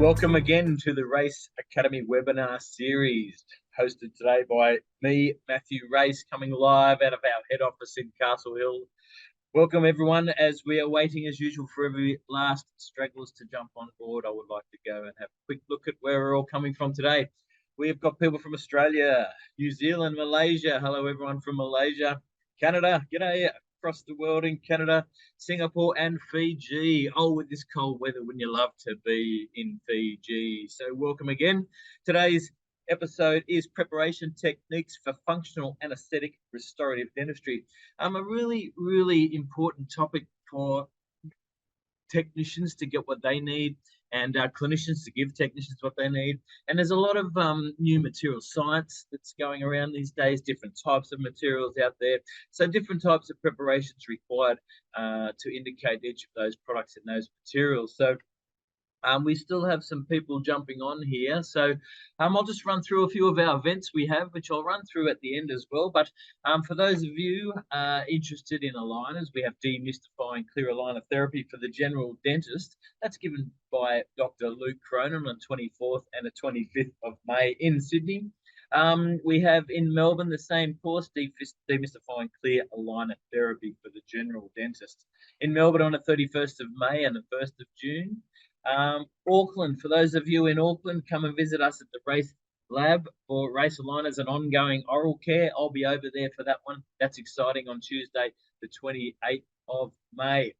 Welcome again to the Race Academy webinar series, hosted today by me, Matthew Race, coming live out of our head office in Castle Hill. Welcome everyone. As we are waiting as usual for every last stragglers to jump on board, I would like to go and have a quick look at where we're all coming from today. We've got people from Australia, New Zealand, Malaysia. Hello everyone from Malaysia. Canada, g'day. Across the world in Canada, Singapore and Fiji. Oh, with this cold weather, wouldn't you love to be in Fiji? So welcome again. Today's episode is preparation techniques for functional and aesthetic restorative dentistry. A really, really important topic for technicians to get what they need and clinicians to give technicians what they need. And there's a lot of new material science that's going around these days, different types of materials out there. So different types of preparations required to indicate each of those products and those materials. So we still have some people jumping on here. So I'll just run through a few of our events we have, which I'll run through at the end as well. But for those of you interested in aligners, we have demystifying clear aligner therapy for the general dentist. That's given by Dr. Luke Cronin on 24th and the 25th of May in Sydney. We have in Melbourne the same course, demystifying clear aligner therapy for the general dentist. In Melbourne on the 31st of May and the 1st of June. Auckland, for those of you in Auckland, come and visit us at the Race Lab for Race Aligners and ongoing oral care. I'll be over there for that one. That's exciting on Tuesday, the 28th of May.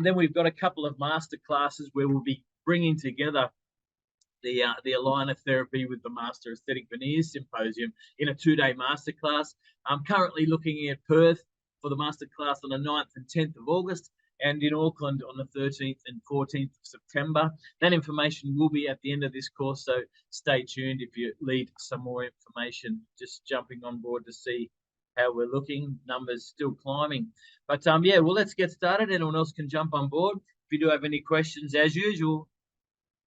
Then we've got a couple of master classes where we'll be bringing together the aligner therapy with the Master Aesthetic Veneers Symposium in a 2-day masterclass. I'm currently looking at Perth for the masterclass on the 9th and 10th of August. And in Auckland on the 13th and 14th of September. That information will be at the end of this course, so stay tuned if you need some more information. Just jumping on board to see how we're looking. Numbers still climbing. But yeah, well, let's get started. Anyone else can jump on board. If you do have any questions, as usual,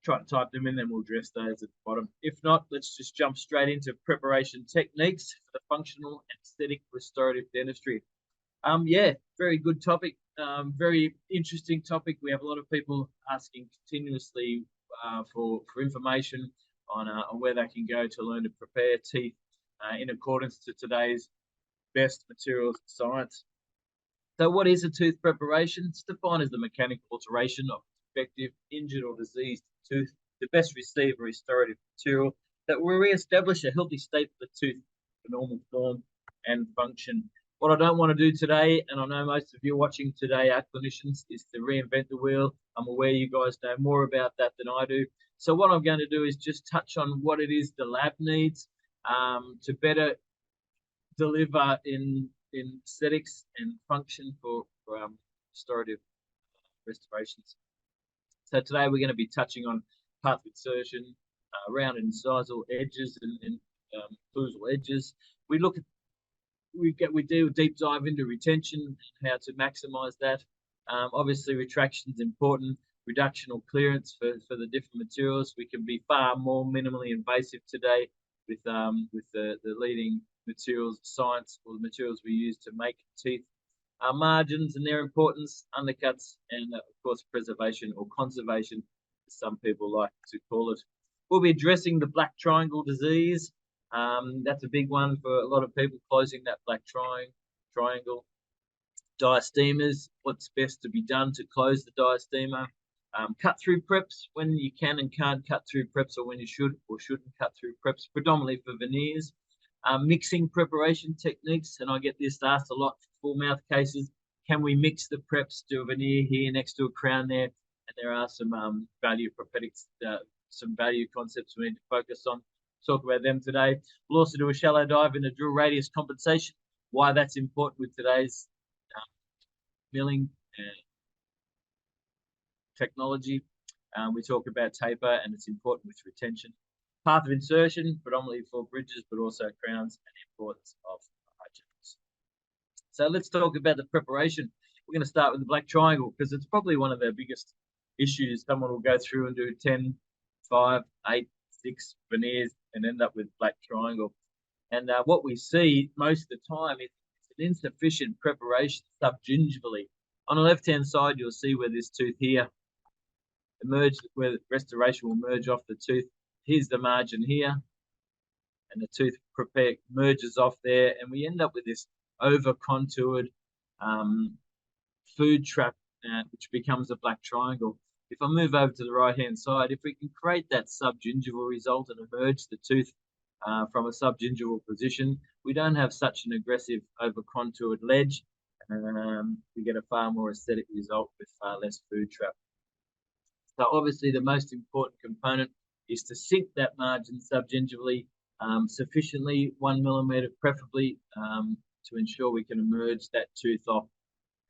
try to type them in, then we'll address those at the bottom. If not, let's just jump straight into preparation techniques for the functional and aesthetic restorative dentistry. Yeah, very good topic. Very interesting topic. We have a lot of people asking continuously for information on where they can go to learn to prepare teeth in accordance to today's best materials science. So what is a tooth preparation? It's defined as the mechanical alteration of defective, injured or diseased tooth to best receive a restorative material that will re-establish a healthy state for the tooth for normal form and function. What I don't want to do today, and I know most of you watching today are clinicians, is to reinvent the wheel. I'm aware you guys know more about that than I do. So what I'm going to do is just touch on what it is the lab needs to better deliver in aesthetics and function for restorative restorations. So today we're going to be touching on path of insertion, round and incisal edges and occlusal edges. We look at we do a deep dive into retention and how to maximize that. Obviously, retraction is important. Reduction or clearance for the different materials. We can be far more minimally invasive today with the leading materials science or the materials we use to make teeth. Margins and their importance, undercuts, and of course preservation or conservation, as some people like to call it. We'll be addressing the black triangle disease. That's a big one for a lot of people, closing that black triangle. Diastemas, what's best to be done to close the diastema. Cut through preps, when you can and can't cut through preps, or when you should or shouldn't cut through preps, predominantly for veneers. Mixing preparation techniques, and I get this asked a lot for full mouth cases. Can we mix the preps, do a veneer here next to a crown there? And there are some value prosthetics, some value concepts we need to focus on. Talk about them today. We'll also do a shallow dive into drill radius compensation, why that's important with today's milling technology. We talk about taper and it's important with retention. Path of insertion, predominantly for bridges, but also crowns, and the importance of margins. So let's talk about the preparation. We're going to start with the black triangle because it's probably one of their biggest issues. Someone will go through and do 10, 5, 8, 6 veneers and end up with black triangle. And what we see most of the time is an insufficient preparation subgingivally. On the left-hand side, you'll see where this tooth here where restoration will merge off the tooth. Here's the margin here, and the tooth merges off there, and we end up with this over-contoured food trap, which becomes a black triangle. If I move over to the right-hand side, if we can create that subgingival result and emerge the tooth from a subgingival position, we don't have such an aggressive over-contoured ledge. We get a far more aesthetic result with far less food trap. So obviously the most important component is to sink that margin subgingivally sufficiently, 1 millimeter preferably, to ensure we can emerge that tooth off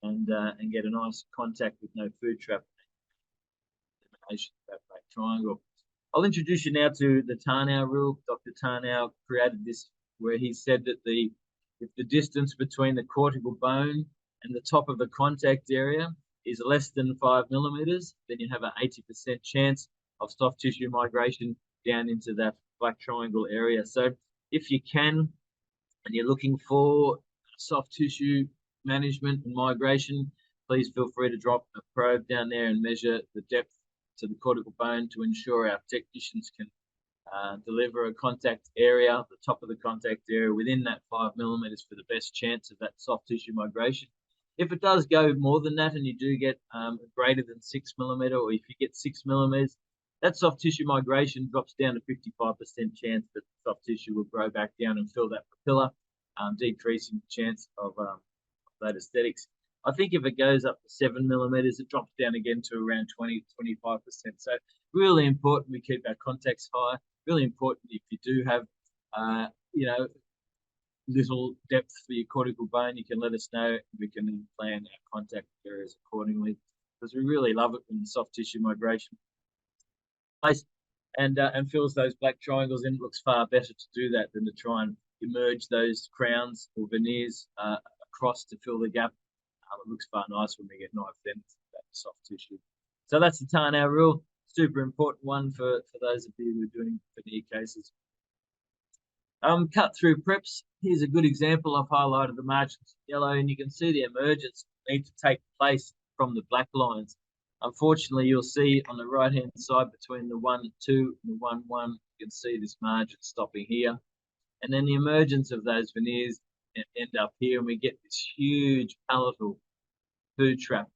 and get a nice contact with no food trap. Elimination of that black triangle. I'll introduce you now to the Tarnow rule. Dr. Tarnow created this where he said that if the distance between the cortical bone and the top of the contact area is less than 5 millimeters, then you have an 80% chance of soft tissue migration down into that black triangle area. So if you can, and you're looking for soft tissue management and migration, please feel free to drop a probe down there and measure the depth to the cortical bone to ensure our technicians can deliver a contact area, the top of the contact area, within that 5 millimeters for the best chance of that soft tissue migration. If it does go more than that and you do get greater than 6 millimeter, or if you get 6 millimeters, that soft tissue migration drops down to 55% chance that the soft tissue will grow back down and fill that papilla, decreasing the chance of that aesthetics. I think if it goes up to 7 millimeters, it drops down again to around 20–25%. So really important we keep our contacts high. Really important if you do have, little depth for your cortical bone, you can let us know. We can then plan our contact areas accordingly, because we really love it when the soft tissue migration and fills those black triangles in. It looks far better to do that than to try and emerge those crowns or veneers across to fill the gap. It looks far nicer when we get knifed in that soft tissue. So that's the Tarnow rule. Super important one for those of you who are doing veneer cases. Cut through preps. Here's a good example. I've highlighted the margins in yellow, and you can see the emergence need to take place from the black lines. Unfortunately, you'll see on the right-hand side between the 1, 2 and the 1, 1, you can see this margin stopping here. And then the emergence of those veneers end up here, and we get this huge palatal food trap.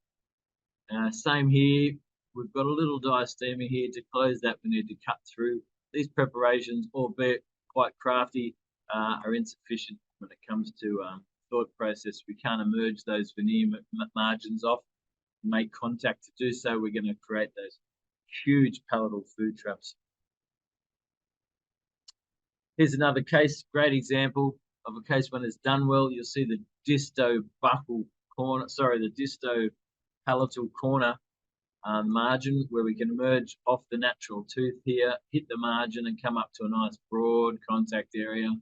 Same here. We've got a little diastema here to close that veneer to cut through. These preparations, albeit quite crafty, are insufficient when it comes to thought process. We can't emerge those veneer margins off and make contact. To do so, we're going to create those huge palatal food traps. Here's another case, great example of a case when it's done well. You'll see the disto-palatal corner margin, where we can emerge off the natural tooth here, hit the margin and come up to a nice broad contact area, and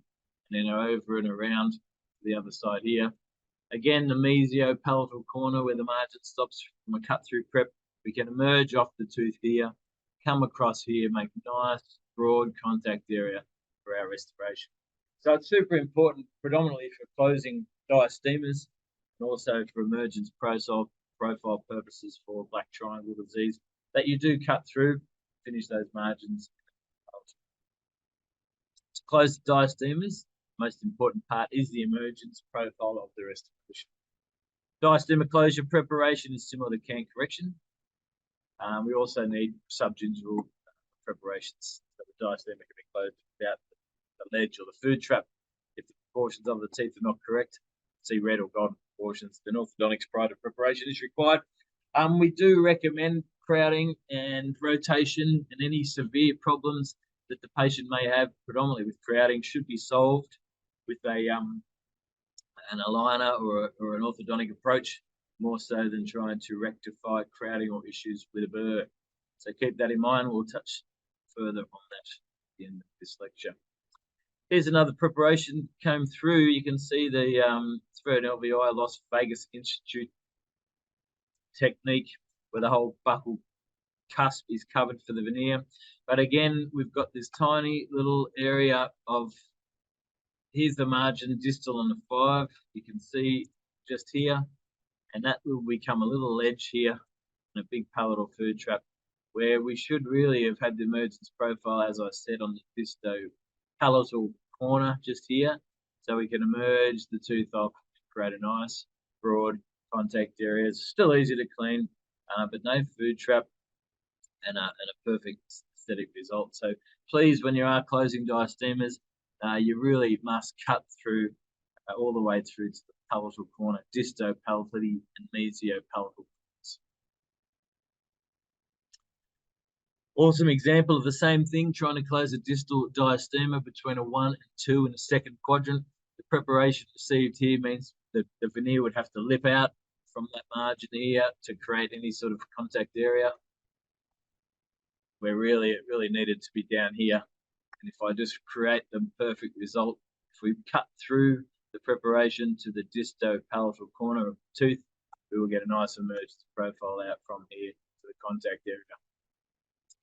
then over and around the other side here. Again, the mesopalatal corner where the margin stops from a cut through prep, we can emerge off the tooth here, come across here, make a nice broad contact area for our restoration. So it's super important, predominantly for closing diastemas and also for emergence profile purposes for black triangle disease, that you do cut through, finish those margins. To close the diastemas, the most important part is the emergence profile of the restoration. Diastema closure preparation is similar to can correction. We also need subgingival preparations, so the diastema can be closed without the ledge or the food trap if the proportions of the teeth are not correct. See red or golden proportions. Then orthodontics prior to preparation is required. We do recommend crowding and rotation, and any severe problems that the patient may have, predominantly with crowding, should be solved with an aligner or an orthodontic approach, more so than trying to rectify crowding or issues with a burr. So keep that in mind. We'll touch further on that at the end of this lecture. Here's another preparation came through. You can see the it's for an LVI, Las Vegas Institute technique, where the whole buccal cusp is covered for the veneer. But again, we've got this tiny little area of, here's the margin distal on the 5. You can see just here, and that will become a little ledge here and a big palatal food trap where we should really have had the emergence profile, as I said, on the disto-palatal corner just here, so we can emerge the tooth off and create a nice broad contact area. It's still easy to clean, but no food trap, and a perfect aesthetic result. So please, when you are closing diastemas, you really must cut through all the way through to the palatal corner, disto-palatally and mesio-palatal. Awesome example of the same thing, trying to close a distal diastema between a 1 and 2 in the second quadrant. The preparation received here means that the veneer would have to lip out from that margin here to create any sort of contact area, where really it really needed to be down here. And if I just create the perfect result, if we cut through the preparation to the disto-palatal corner of the tooth, we will get a nice emergence profile out from here to the contact area.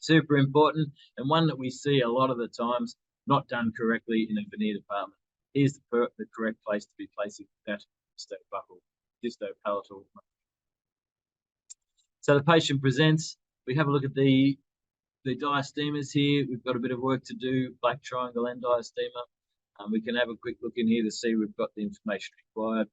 Super important, and one that we see a lot of the times not done correctly in a veneer department. Here's the correct place to be placing that disto-palatal. So the patient presents, we have a look at the diastemas here. We've got a bit of work to do, black triangle and diastema. We can have a quick look in here to see we've got the information required,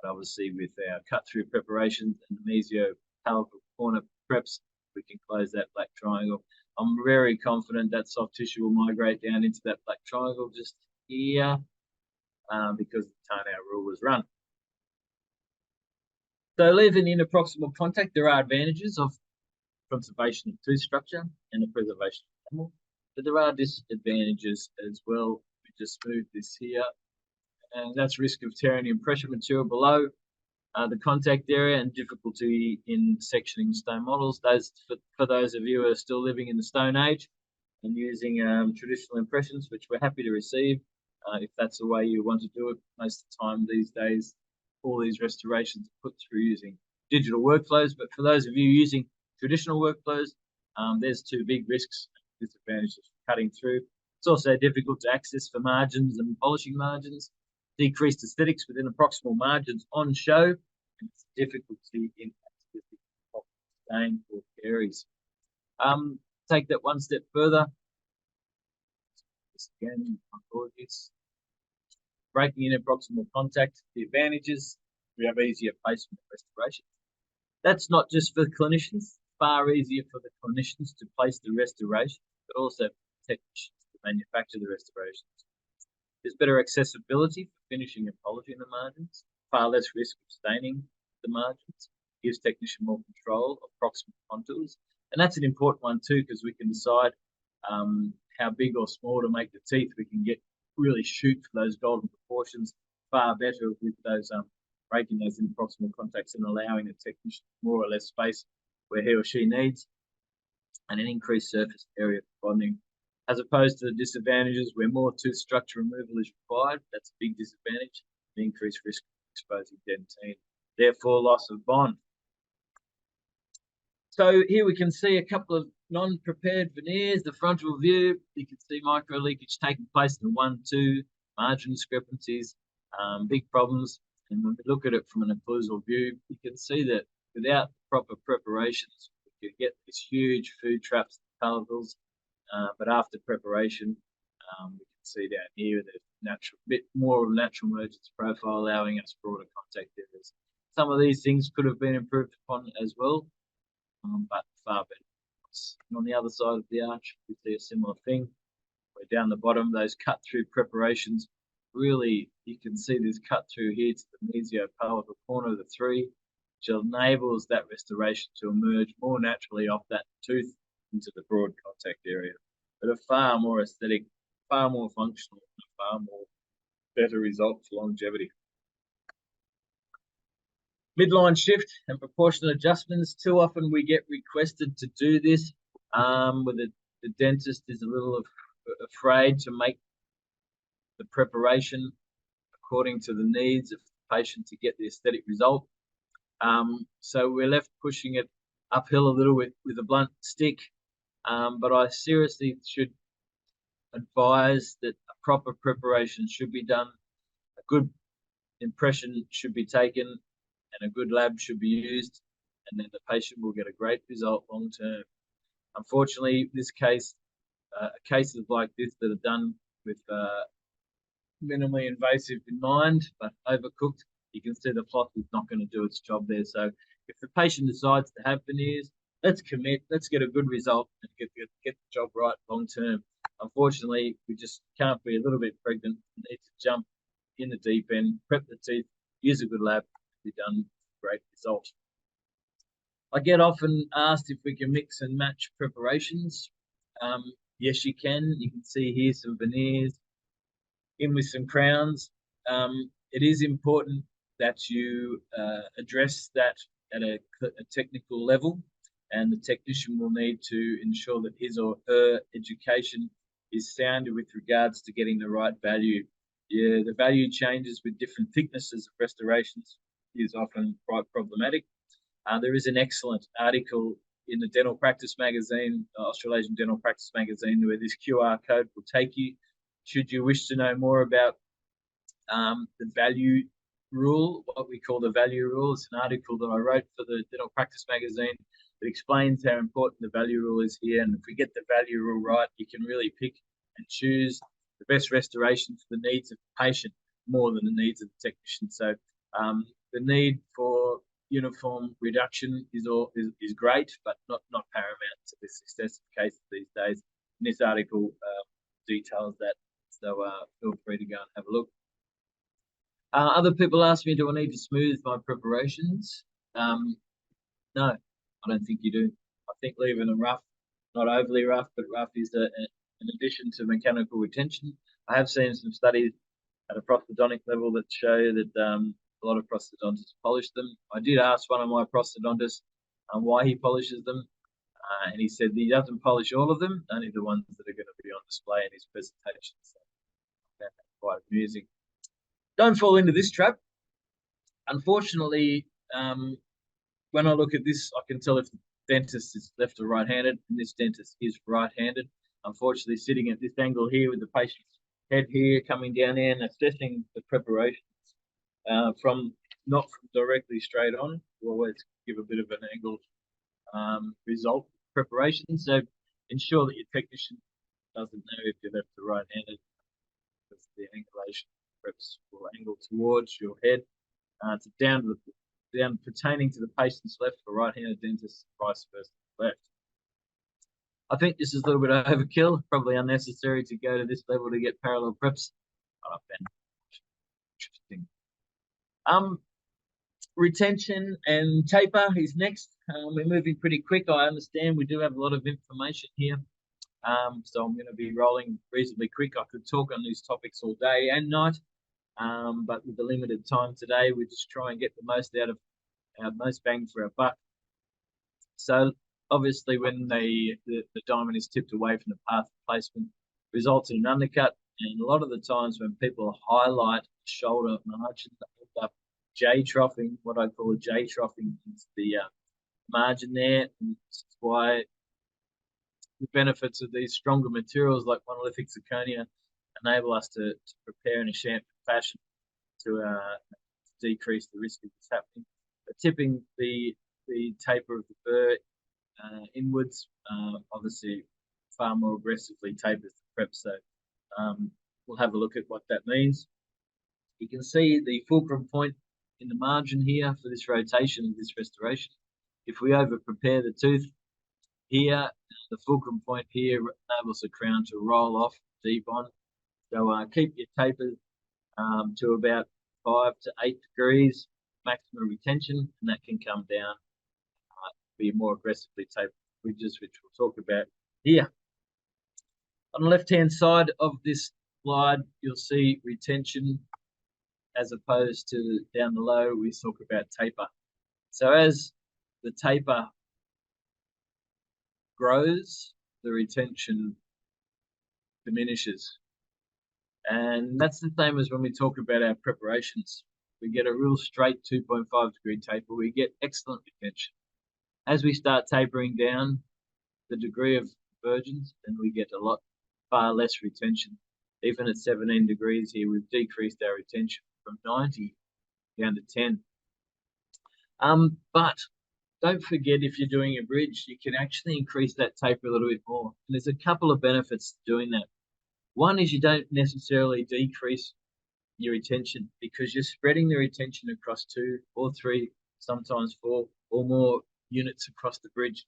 but obviously with our cut-through preparations and the mesio-palatal corner preps, we can close that black triangle. I'm very confident that soft tissue will migrate down into that black triangle just here, because the Tarnow rule was run. So leaving in approximal contact, there are advantages of conservation of tooth structure and the preservation of enamel, but there are disadvantages as well. We just move this here, and that's risk of tearing the impression material below the contact area and difficulty in sectioning stone models. For those of you who are still living in the Stone Age and using traditional impressions, which we're happy to receive, if that's the way you want to do it. Most of the time these days, all these restorations are put through using digital workflows, but for those of you using traditional workflows, there's two big risks and disadvantages for cutting through. It's also difficult to access for margins and polishing margins, decreased aesthetics within approximal margins on show, and it's difficulty in accessing stain or caries. Take that one step further. This again, apologies. Breaking in approximal contact, the advantages, we have easier placement and restoration. That's not just for clinicians, far easier for the clinicians to place the restoration, but also for technicians to manufacture the restorations. There's better accessibility for finishing and polishing the margins, far less risk of staining the margins, gives technician more control of proximal contours. And that's an important one too, because we can decide how big or small to make the teeth. We can really shoot for those golden proportions far better with those breaking those in proximal contacts and allowing the technician more or less space where he or she needs, and an increased surface area for bonding, as opposed to the disadvantages where more tooth structure removal is required. That's a big disadvantage, the increased risk of exposing dentine, therefore loss of bond. So here we can see a couple of non-prepared veneers. The frontal view, you can see micro leakage taking place in the 1-2, margin discrepancies, big problems. And when we look at it from an occlusal view, you can see that without proper preparations, we could get these huge food traps, palatals, but after preparation, we can see down here there's bit more of a natural emergence profile, allowing us broader contact areas. Some of these things could have been improved upon as well, but far better. And on the other side of the arch, we see a similar thing, where down the bottom, those cut-through preparations, really, you can see this cut-through here to the mesio-palatal corner of the 3, which enables that restoration to emerge more naturally off that tooth into the broad contact area, but a far more aesthetic, far more functional, and a far more better result for longevity. Midline shift and proportional adjustments. Too often we get requested to do this, where the dentist is a little afraid to make the preparation according to the needs of the patient to get the aesthetic result. So we're left pushing it uphill a little with a blunt stick, but I seriously should advise that a proper preparation should be done, a good impression should be taken, and a good lab should be used, and then the patient will get a great result long term. Unfortunately, in this case, cases like this that are done with minimally invasive in mind, but overcooked, you can see the floss is not going to do its job there. So if the patient decides to have veneers, let's commit, let's get a good result and get the job right long term. Unfortunately, we just can't be a little bit pregnant. We need to jump in the deep end, prep the teeth, use a good lab, be done. Great result. I get often asked if we can mix and match preparations. Yes, you can. You can see here some veneers in with some crowns. It is important that you address that at a technical level, and the technician will need to ensure that his or her education is sound with regards to getting the right value. Yeah, the value changes with different thicknesses of restorations is often quite problematic. There is an excellent article in the Dental Practice magazine, Australasian Dental Practice magazine, where this QR code will take you. Should you wish to know more about the value rule, what we call the value rule, it's an article that I wrote for the Dental Practice magazine that explains how important the value rule is here. And if we get the value rule right, you can really pick and choose the best restoration for the needs of the patient more than the needs of the technician. So the need for uniform reduction is great, but not paramount to the success of cases these days. And this article details that, so feel free to go and have a look. Other people ask me, do I need to smooth my preparations? No, I don't think you do. I think leaving them rough, not overly rough, but rough is an addition to mechanical retention. I have seen some studies at a prosthodontic level that show that a lot of prosthodontists polish them. I did ask one of my prosthodontists why he polishes them, and he said he doesn't polish all of them, only the ones that are going to be on display in his presentation. So that's quite amusing. Don't fall into this trap. Unfortunately, when I look at this, I can tell if the dentist is left or right-handed, and this dentist is right-handed. Unfortunately, sitting at this angle here with the patient's head here coming down there and assessing the preparations from not from directly straight on. We'll always give a bit of an angled result preparation. So ensure that your technician doesn't know if you're left or right-handed, because the angulation preps will angle towards your head. It's down pertaining to the patient's left or right-handed dentist, vice versa left. I think this is a little bit overkill, probably unnecessary to go to this level to get parallel preps. Oh, interesting. Retention and taper is next. We're moving pretty quick. I understand we do have a lot of information here. So I'm going to be rolling reasonably quick. I could talk on these topics all day and night, but with the limited time today, we just try and get the most out of our most bang for our buck. So obviously, when the diamond is tipped away from the path of placement, results in an undercut. And a lot of the times when people highlight shoulder margin, they end up J-troughing, what I call a J-troughing into the margin there. And this is why the benefits of these stronger materials like monolithic zirconia enable us to prepare in a chamfered fashion to decrease the risk of this happening. But tipping the taper of the burr inwards, obviously far more aggressively tapers the prep. So we'll have a look at what that means. You can see the fulcrum point in the margin here for this rotation of this restoration. If we over prepare the tooth here, the fulcrum point here enables the crown to roll off deep on. So keep your tapers to about 5 to 8 degrees maximum retention, and that can come down be more aggressively tapered ridges, which we'll talk about here. On the left-hand side of this slide, you'll see retention as opposed to down the low, we talk about taper. So as the taper grows, the retention diminishes. And that's the same as when we talk about our preparations. We get a real straight 2.5 degree taper, we get excellent retention. As we start tapering down the degree of convergence, then we get far less retention. Even at 17 degrees here, we've decreased our retention from 90 down to 10. But don't forget, if you're doing a bridge, you can actually increase that taper a little bit more. And there's a couple of benefits to doing that. One is you don't necessarily decrease your retention because you're spreading the retention across 2 or 3, sometimes 4 or more units across the bridge.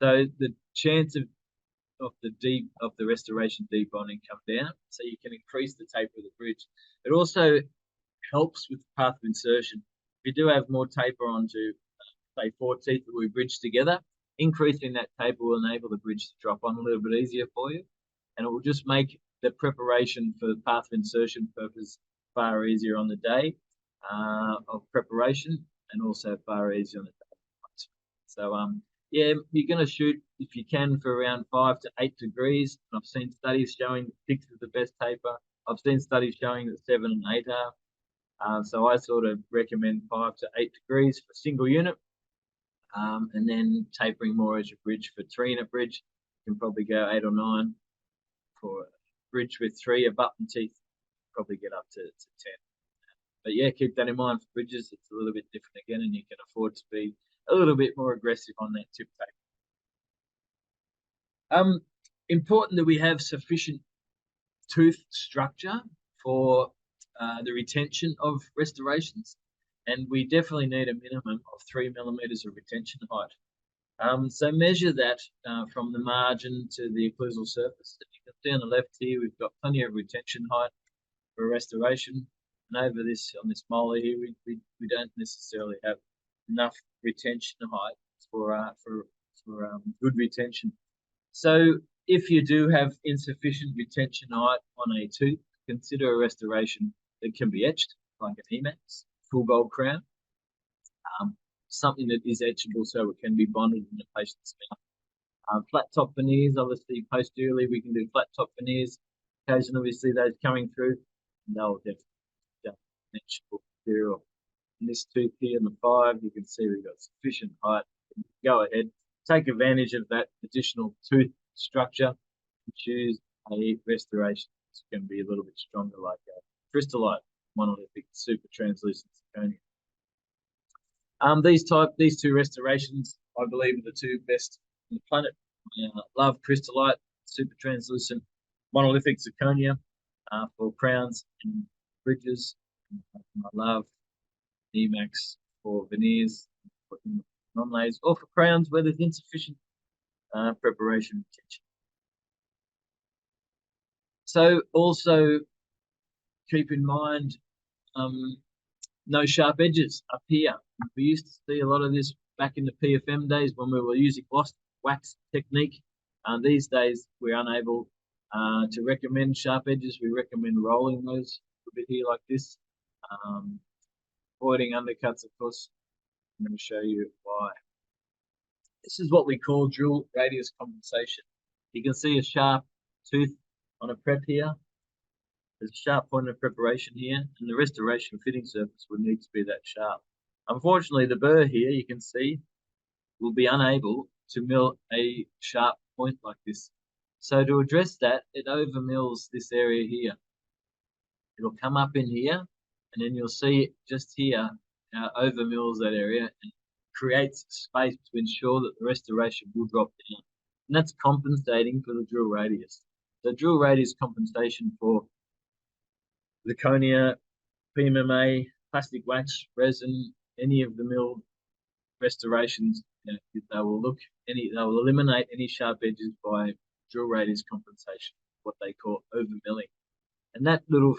So the chance of the restoration debonding come down, so you can increase the taper of the bridge. It also helps with the path of insertion. If you do have more taper onto, say, 4 teeth that we bridge together, increasing that taper will enable the bridge to drop on a little bit easier for you, and it will just make the preparation for the path of insertion purpose far easier on the day of preparation, and also far easier on the day. So yeah, you're going to shoot, if you can, for around 5 to 8 degrees. I've seen studies showing 6 is the best taper. I've seen studies showing that 7 and 8 are. So I sort of recommend 5 to 8 degrees for a single unit, and then tapering more as you bridge. For 3-unit bridge, you can probably go 8 or 9. For a bridge with 3 abutment teeth, probably get up to 10. But yeah, keep that in mind. For bridges, it's a little bit different again, and you can afford to be a little bit more aggressive on that tip tape. Important that we have sufficient tooth structure for the retention of restorations, and we definitely need a minimum of 3 millimeters of retention height. So measure that from the margin to the occlusal surface. You can see on the left here, we've got plenty of retention height for restoration. And over this, on this molar here, we don't necessarily have enough retention height for good retention. So if you do have insufficient retention height on a tooth, consider a restoration that can be etched, like an Emax, full gold crown. Something that is etchable so it can be bonded in the patient's mouth. Flat top veneers, obviously posteriorly we can do flat top veneers. Occasionally we see those coming through, and they'll definitely be etchable material. In this tooth here, in the 5, you can see we've got sufficient height. Go ahead, take advantage of that additional tooth structure and choose a restoration. It's going to be a little bit stronger, like a crystallite monolithic super translucent zirconia. These 2 restorations, I believe, are the 2 best on the planet. I love crystallite, super translucent monolithic zirconia for crowns and bridges. I love Emax for veneers, for non-layers, or for crowns where there's insufficient preparation retention. So also keep in mind no sharp edges up here. We used to see a lot of this back in the PFM days when we were using gloss wax technique. These days we're unable to recommend sharp edges. We recommend rolling those a bit here like this. Avoiding undercuts, of course. I'm going to show you why. This is what we call drill radius compensation. You can see a sharp tooth on a prep here. There's a sharp point of preparation here, and the restoration fitting surface would need to be that sharp. Unfortunately, the burr here, you can see, will be unable to mill a sharp point like this. So to address that, it over mills this area here. It'll come up in here, and then you'll see it just here over mills that area and creates space to ensure that the restoration will drop down. And that's compensating for the drill radius. The drill radius compensation for zirconia, PMMA, plastic wax, resin, any of the milled restorations, they will eliminate any sharp edges by drill radius compensation, what they call over milling. And that little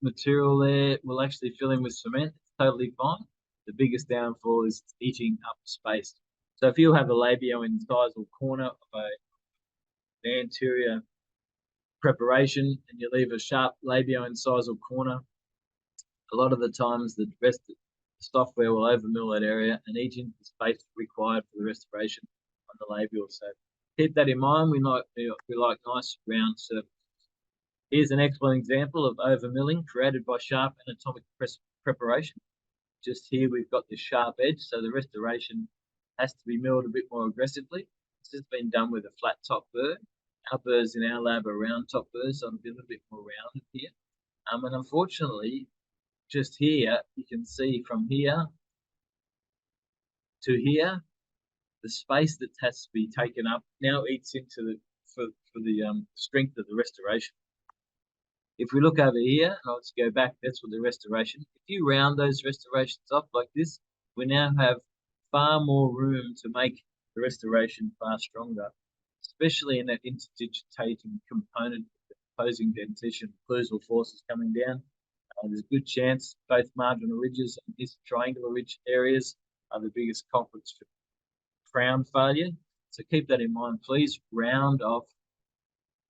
material there will actually fill in with cement. It's totally fine. The biggest downfall is eating up space. So if you have a labio-incisal corner of an anterior preparation and you leave a sharp labio-incisal corner, a lot of the times the rest of the software will overmill that area and eat into the space required for the restoration on the labial. So keep that in mind. We like nice round surfaces. Here's an excellent example of overmilling created by sharp anatomic preparation. Just here we've got this sharp edge, so the restoration has to be milled a bit more aggressively. This has been done with a flat top burr. Our burrs in our lab are round top burrs, so it'll be a little bit more rounded here. And unfortunately, just here, you can see from here to here, the space that has to be taken up now eats into the strength of the restoration. If we look over here, let's go back, that's what the restoration. If you round those restorations off like this, we now have far more room to make the restoration far stronger, especially in that interdigitating component, opposing dentition, occlusal forces coming down. There's a good chance both marginal ridges and these triangular ridge areas are the biggest culprits for crown failure. So keep that in mind. Please round off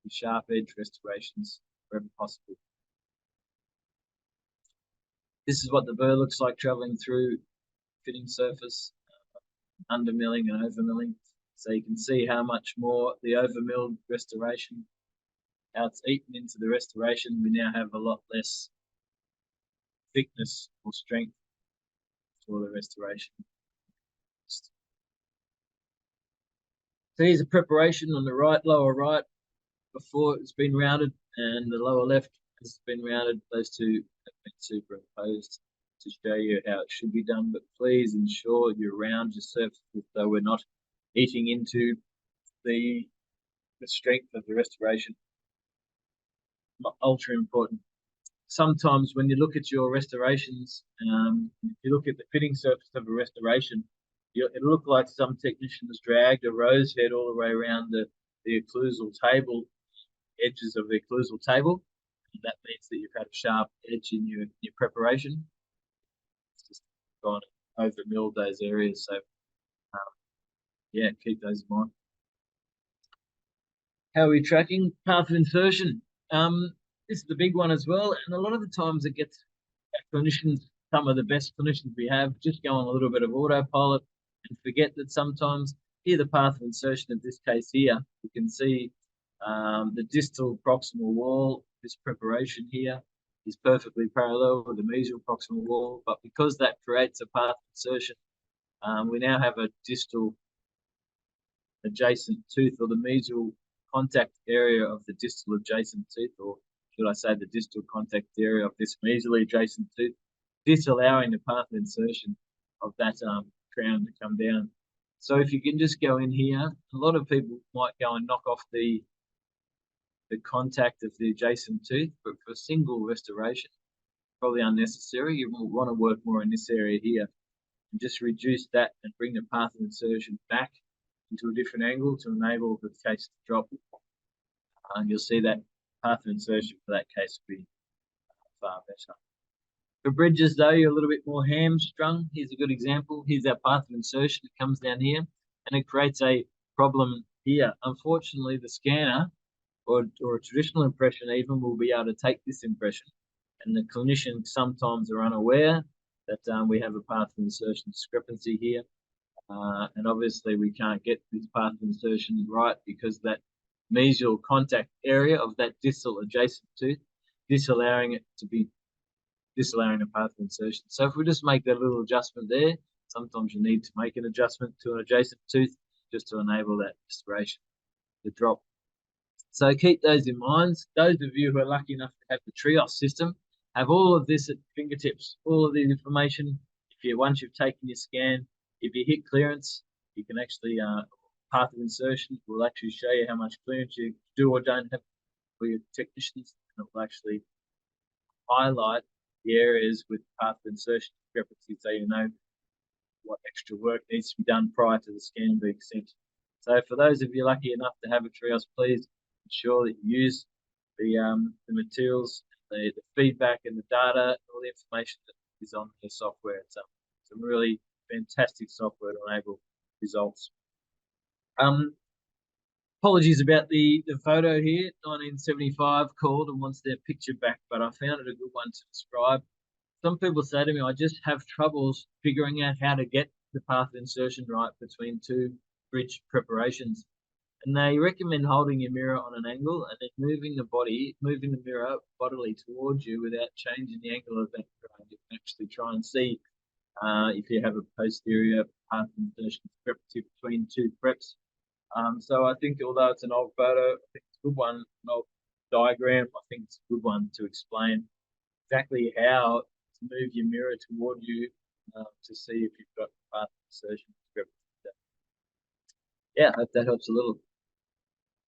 the sharp edge restorations wherever possible. This is what the burr looks like traveling through fitting surface, undermilling and overmilling. So you can see how much more the overmilled restoration, how it's eaten into the restoration. We now have a lot less thickness or strength for the restoration. So here's a preparation on the right, lower right, before it's been rounded, and the lower left has been rounded. Those two have been superimposed to show you how it should be done, but please ensure you round your surface so we're not eating into the strength of the restoration. Ultra important. Sometimes when you look at your restorations, if you look at the fitting surface of a restoration, it'll look like some technician has dragged a rose head all the way around the occlusal table, edges of the occlusal table. And that means that you've had a sharp edge in your preparation. It's just gone over milled those areas. So, yeah, keep those in mind. How are we tracking? Path of insertion. This is the big one as well. And a lot of the times it gets clinicians, some of the best clinicians we have, just go on a little bit of autopilot and forget that sometimes here the path of insertion of this case here, you can see the distal proximal wall, this preparation here is perfectly parallel with the mesial proximal wall, but because that creates a path of insertion, we now have a distal adjacent tooth, or the mesial contact area of the distal adjacent tooth, or should I say the distal contact area of this mesially adjacent tooth, disallowing the path of insertion of that crown to come down. So if you can just go in here, a lot of people might go and knock off the contact of the adjacent tooth, but for a single restoration, probably unnecessary. You will want to work more in this area here and just reduce that and bring the path of insertion back into a different angle to enable the case to drop. And you'll see that path of insertion for that case will be far better. For bridges, though, you're a little bit more hamstrung. Here's a good example. Here's our path of insertion. It comes down here, and it creates a problem here. Unfortunately, the scanner or a traditional impression even will be able to take this impression, and the clinician sometimes are unaware that we have a path of insertion discrepancy here. And obviously we can't get this path of insertion right because that mesial contact area of that distal adjacent tooth, disallowing the path of insertion. So if we just make that little adjustment there, sometimes you need to make an adjustment to an adjacent tooth just to enable that restoration to drop. So keep those in mind. Those of you who are lucky enough to have the Trios system have all of this at fingertips, all of the information. Once you've taken your scan, if you hit clearance, you can actually, path of insertion will actually show you how much clearance you do or don't have for your technicians, and it will actually highlight the areas with path of insertion discrepancy so you know what extra work needs to be done prior to the scan being sent. So for those of you lucky enough to have a Trios, please ensure that you use the materials, the feedback and the data, all the information that is on the software. It's some really fantastic software to enable results. Apologies about the photo here. 1975 called and wants their picture back, but I found it a good one to describe. Some people say to me, I just have troubles figuring out how to get the path of insertion right between two bridge preparations. And they recommend holding your mirror on an angle and then moving the mirror bodily towards you without changing the angle of that mirror. You can actually try and see if you have a posterior path of insertion discrepancy between two preps. So I think although it's an old photo, I think it's a good one, an old diagram, I think it's a good one to explain exactly how to move your mirror toward you to see if you've got path of insertion discrepancy. Yeah, I hope that helps a little.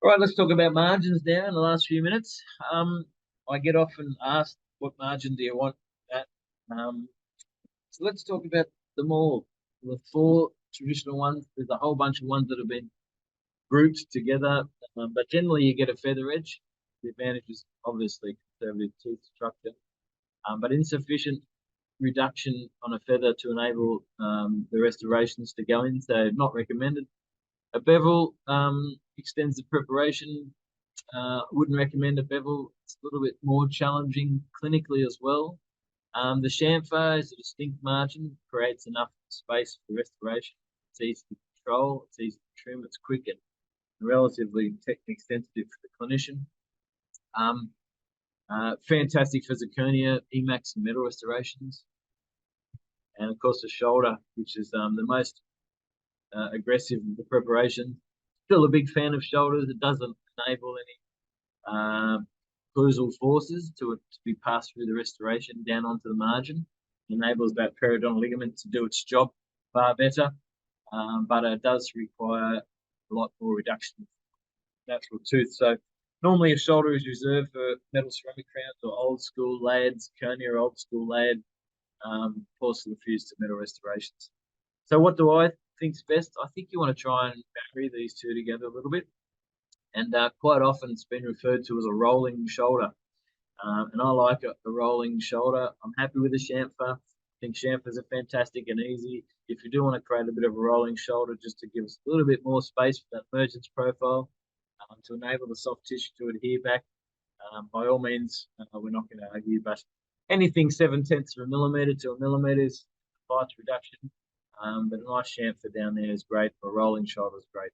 All right, let's talk about margins now in the last few minutes. I get often asked, what margin do you want at? So let's talk about them all. The four traditional ones. There's a whole bunch of ones that have been grouped together, but generally you get a feather edge. The advantage is obviously conservative tooth structure, but insufficient reduction on a feather to enable the restorations to go in, so not recommended. A bevel extends the preparation. Wouldn't recommend a bevel. It's a little bit more challenging clinically as well. The chamfer is a distinct margin, creates enough space for restoration. It's easy to control, it's easy to trim, it's quick and relatively technique sensitive for the clinician. Fantastic for zirconia, Emax, and metal restorations. And of course, the shoulder, which is the most aggressive of the preparation. Still a big fan of shoulders. It doesn't enable any occlusal forces to be passed through the restoration down onto the margin. It enables that periodontal ligament to do its job far better, but it does require a lot more reduction of natural tooth. So normally a shoulder is reserved for metal ceramic crowns or old school lads, cornea or old school lad, porcelain fused to metal restorations. So what do I think's best? I think you want to try and marry these two together a little bit. And quite often it's been referred to as a rolling shoulder. And I like a rolling shoulder. I'm happy with the chamfer. I think chamfers are fantastic and easy. If you do want to create a bit of a rolling shoulder just to give us a little bit more space for that emergence profile, to enable the soft tissue to adhere back, by all means, we're not going to argue, but anything 7/10 of a millimetre to a millimetre is a bites reduction. But a nice chamfer down there is great. A rolling shoulder is great.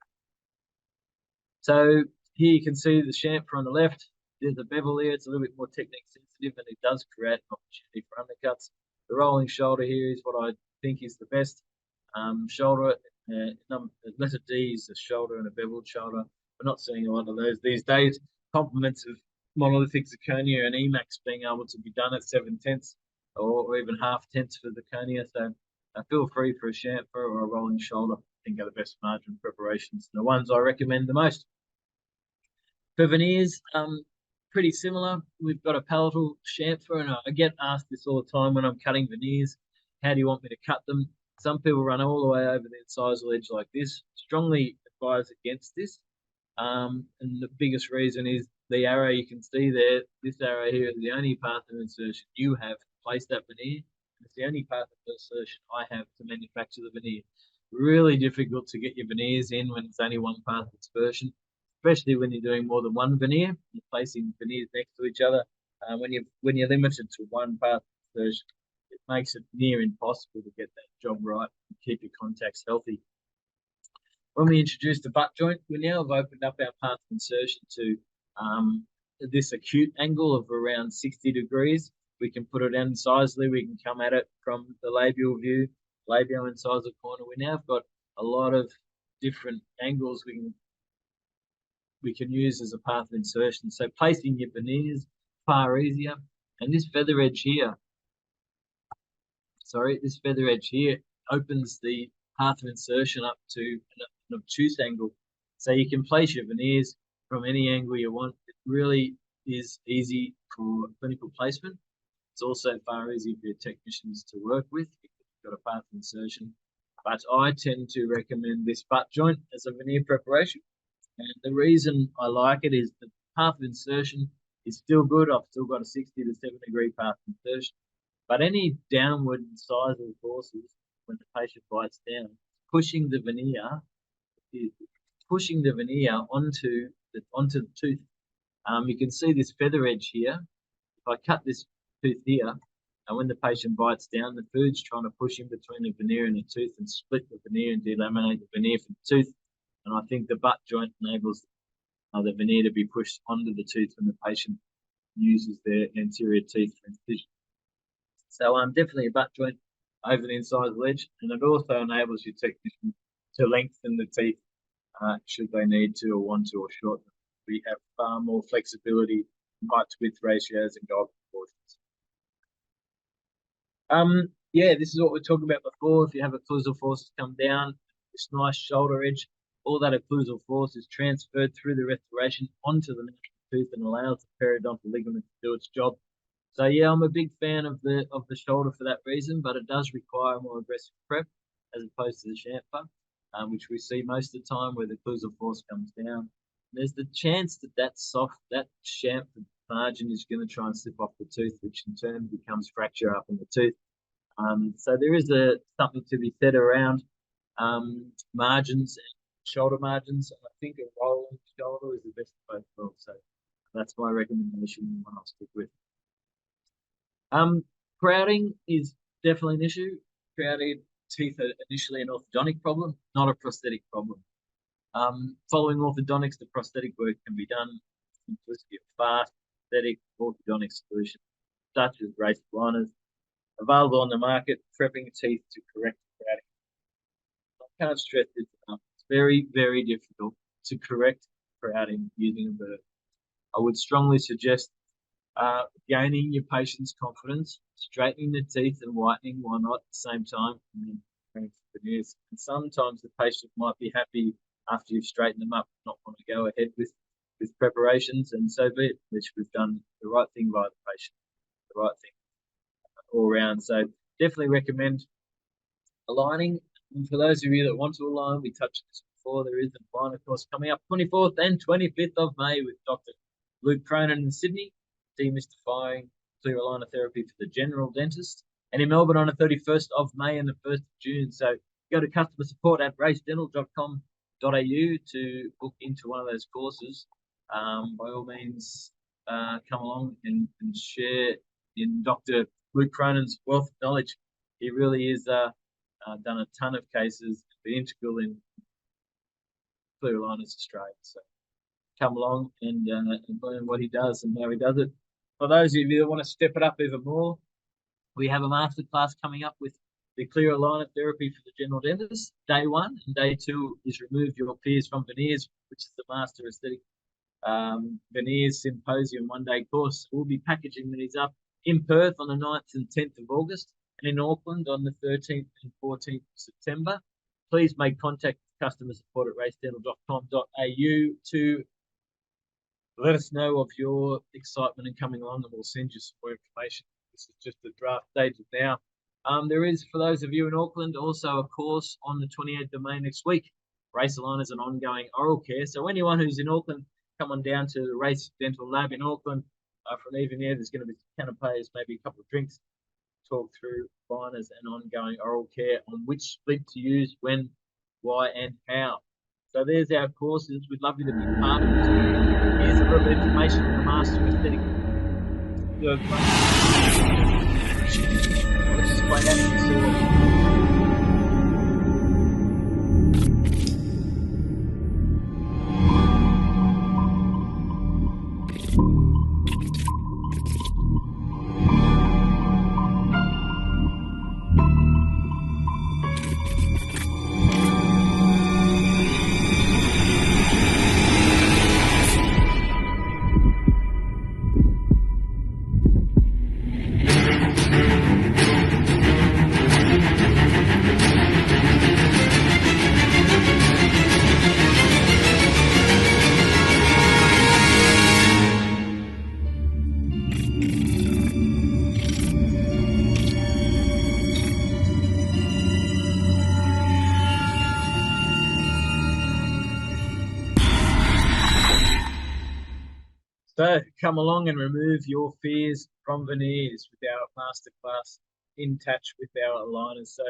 So here you can see the chamfer on the left. There's a bevel here. It's a little bit more technique sensitive, and it does create an opportunity for undercuts. The rolling shoulder here is what I think is the best. Shoulder, letter D is a shoulder and a beveled shoulder. We're not seeing a lot of those these days. Compliments of monolithic zirconia and Emax being able to be done at 7/10 or even 1/2 for zirconia. So feel free for a chamfer or a rolling shoulder. I think are the best margin preparations, and the ones I recommend the most. For veneers, pretty similar. We've got a palatal chamfer, and I get asked this all the time when I'm cutting veneers. How do you want me to cut them? Some people run all the way over the incisal edge like this. Strongly advise against this. And the biggest reason is the arrow you can see there. This arrow here is the only path of insertion you have to place that veneer. It's the only path of insertion I have to manufacture the veneer. Really difficult to get your veneers in when it's only one path of dispersion, especially when you're doing more than one veneer. You're placing veneers next to each other. When you're limited to one path of dispersion, it makes it near impossible to get that job right and keep your contacts healthy. When we introduced the butt joint, we now have opened up our path of insertion to this acute angle of around 60 degrees. We can put it incisally. We can come at it from the labial view, labial incisal corner. We now have got a lot of different angles we can use as a path of insertion. So placing your veneers far easier. And this feather edge here, opens the path of insertion up to an obtuse angle. So you can place your veneers from any angle you want. It really is easy for clinical placement. It's also far easier for your technicians to work with because you've got a path of insertion. But I tend to recommend this butt joint as a veneer preparation. And the reason I like it is the path of insertion is still good. I've still got a 60 to 70 degree path of insertion. But any downward incisal forces when the patient bites down, pushing the veneer onto the tooth. You can see this feather edge here. If I cut this tooth here, and when the patient bites down, the food's trying to push in between the veneer and the tooth and split the veneer and delaminate the veneer from the tooth. And I think the butt joint enables the veneer to be pushed onto the tooth when the patient uses their anterior teeth for incision. So definitely a butt joint over the incisal edge, and it also enables your technician to lengthen the teeth should they need to or want to, or shorten them. We have far more flexibility in height to width ratios and guide proportions. Yeah, this is what we were talking about before. If you have occlusal forces come down, this nice shoulder edge all that occlusal force is transferred through the restoration onto the natural tooth and allows the periodontal ligament to do its job. So yeah, I'm a big fan of the shoulder for that reason, but it does require more aggressive prep as opposed to the chamfer, which we see most of the time where the occlusal force comes down. There's the chance that that chamfer margin is going to try and slip off the tooth, which in turn becomes fracture up in the tooth. So there is something to be said around margins and shoulder margins. I think a rolling shoulder is the best of both worlds. So that's my recommendation and one I'll stick with. Crowding is definitely an issue. Crowded teeth are initially an orthodontic problem, not a prosthetic problem. Following orthodontics, the prosthetic work can be done with simplicity of fast, prosthetic, orthodontic solutions, such as raised aligners, available on the market, prepping teeth to correct crowding. I can't stress this enough. It's very, very difficult to correct crowding using a verb. I would strongly suggest gaining your patient's confidence, straightening the teeth and whitening, why not, at the same time, and then veneers. And sometimes the patient might be happy after you've straightened them up, not want to go ahead with preparations, and so be it, which we've done the right thing by the patient, the right thing all around. So definitely recommend aligning. And for those of you that want to align, we touched this before, there is a aligner course coming up 24th and 25th of May with Dr. Luke Cronin in Sydney, demystifying clear aligner therapy for the general dentist, and in Melbourne on the 31st of May and the 1st of June. So go to customer support at racedental.com.au to book into one of those courses. By all means, come along and share in Dr. Luke Cronin's wealth of knowledge. He really is done a ton of cases, been integral in clear aligners Australia. So come along and learn what he does and how he does it. For those of you that want to step it up even more, we have a masterclass coming up with the clear aligner therapy for the general dentist. Day 1 and day 2 is remove your fears from veneers, which is the master aesthetic veneers symposium 1-day course. We'll be packaging these up in Perth on the 9th and 10th of August and in Auckland on the 13th and 14th of September. Please make contact with customer support at racedental.com.au to let us know of your excitement in coming along, and we'll send you some more information. This is just the draft stages now. There is, for those of you in Auckland, also a course on the 28th of May next week, Race Aligners and Ongoing Oral Care. So anyone who's in Auckland, come on down to the Race Dental Lab in Auckland for an evening there. There's going to be some canapes, maybe a couple of drinks, talk through aligners and ongoing oral care on which split to use, when, why, and how. So there's our courses. We'd love you to be part of it. Here's a little information on the Master Aesthetic. Let's just find out if you see it. So come along and remove your fears from veneers with our masterclass in touch with our aligners. So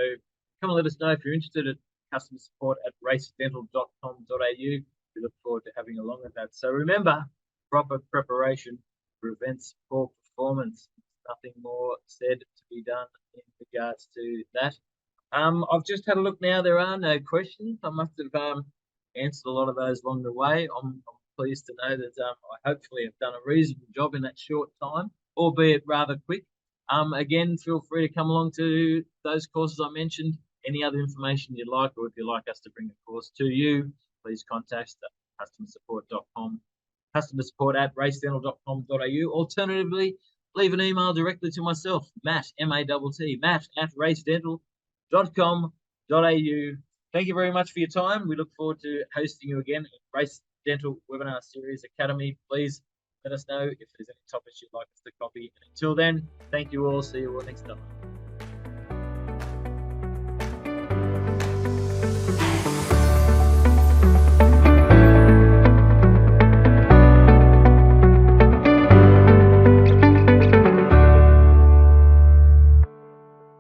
come and let us know if you're interested at customer support at racedental.com.au. We look forward to having along with that. So remember, proper preparation prevents poor performance. Nothing more said to be done in regards to that. I've just had a look now. There are no questions. I must have answered a lot of those along the way. I'm pleased to know that I hopefully have done a reasonable job in that short time, albeit rather quick. Again, feel free to come along to those courses I mentioned. Any other information you'd like, or if you'd like us to bring a course to you, please contact us at customer support at racedental.com.au. Alternatively, leave an email directly to myself, Matt, M-A-T-T, Matt at racedental.com.au, Thank you very much for your time. We look forward to hosting you again at Race Dental Webinar Series Academy. Please let us know if there's any topics you'd like us to copy. And until then, thank you all. See you all next time.